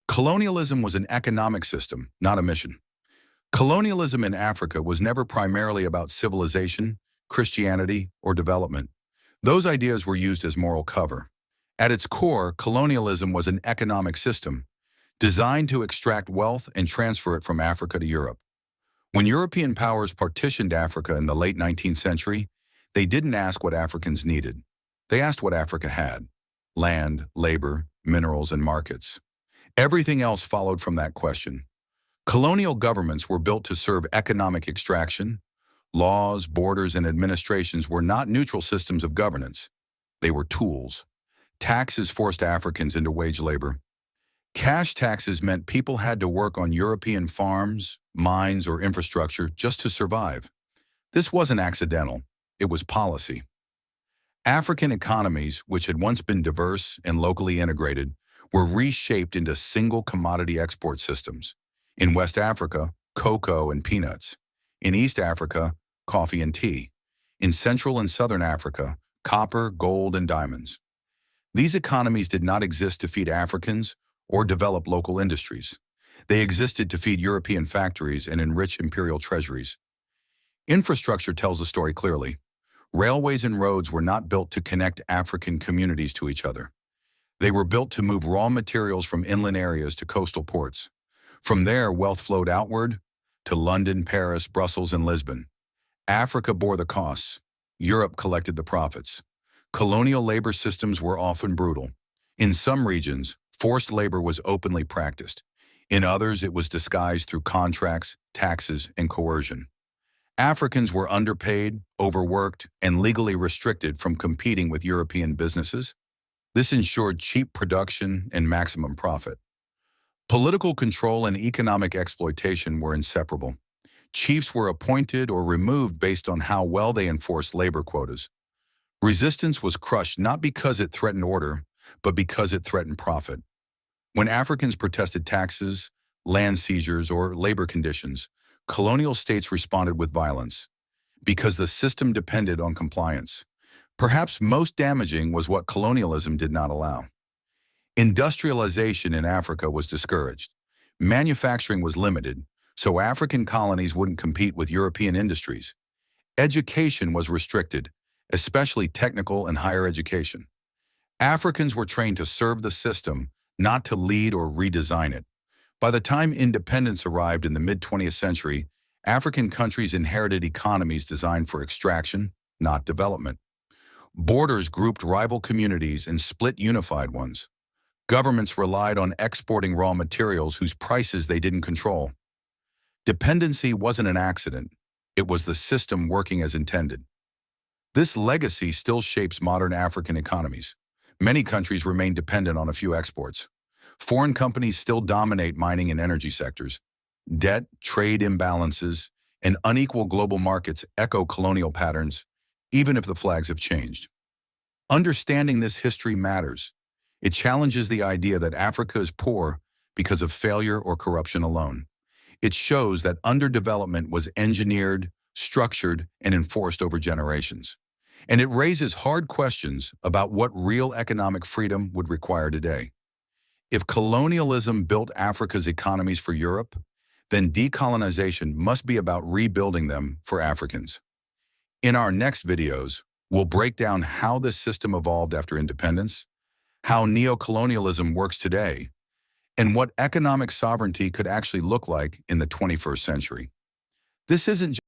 Colonialism was an economic system, not a mission. Colonialism in Africa was never primarily about civilization, Christianity, or development. Those ideas were used as moral cover. At its core, colonialism was an economic system designed to extract wealth and transfer it from Africa to Europe. When European powers partitioned Africa in the late 19th century, they didn't ask what Africans needed. They asked what Africa had: land, labor, minerals, and markets. Everything else followed from that question. Colonial governments were built to serve economic extraction. Laws, borders, and administrations were not neutral systems of governance. They were tools. Taxes forced Africans into wage labor. Cash taxes meant people had to work on European farms, mines, or infrastructure just to survive. This wasn't accidental. It was policy. African economies, which had once been diverse and locally integrated, were reshaped into single commodity export systems. In West Africa, cocoa and peanuts. In East Africa, coffee and tea. In Central and Southern Africa, copper, gold, and diamonds. These economies did not exist to feed Africans or develop local industries. They existed to feed European factories and enrich imperial treasuries. Infrastructure tells the story clearly. Railways and roads were not built to connect African communities to each other. They were built to move raw materials from inland areas to coastal ports. From there, wealth flowed outward to London, Paris, Brussels, and Lisbon. Africa bore the costs. Europe collected the profits. Colonial labor systems were often brutal. In some regions, forced labor was openly practiced. In others, it was disguised through contracts, taxes, and coercion. Africans were underpaid, overworked, and legally restricted from competing with European businesses. This ensured cheap production and maximum profit. Political control and economic exploitation were inseparable. Chiefs were appointed or removed based on how well they enforced labor quotas. Resistance was crushed not because it threatened order, but because it threatened profit. When Africans protested taxes, land seizures, or labor conditions, colonial states responded with violence, because the system depended on compliance. Perhaps most damaging was what colonialism did not allow. Industrialization in Africa was discouraged. Manufacturing was limited, so African colonies wouldn't compete with European industries. Education was restricted, especially technical and higher education. Africans were trained to serve the system, not to lead or redesign it. By the time independence arrived in the mid-20th century, African countries inherited economies designed for extraction, not development. Borders grouped rival communities and split unified ones. Governments relied on exporting raw materials whose prices they didn't control. Dependency wasn't an accident. It was the system working as intended. This legacy still shapes modern African economies. Many countries remain dependent on a few exports. Foreign companies still dominate mining and energy sectors. Debt, trade imbalances, and unequal global markets echo colonial patterns, even if the flags have changed. Understanding this history matters. It challenges the idea that Africa is poor because of failure or corruption alone. It shows that underdevelopment was engineered, structured, and enforced over generations. And it raises hard questions about what real economic freedom would require today. If colonialism built Africa's economies for Europe, then decolonization must be about rebuilding them for Africans. In our next videos, we'll break down how this system evolved after independence, how neocolonialism works today, and what economic sovereignty could actually look like in the 21st century. This isn't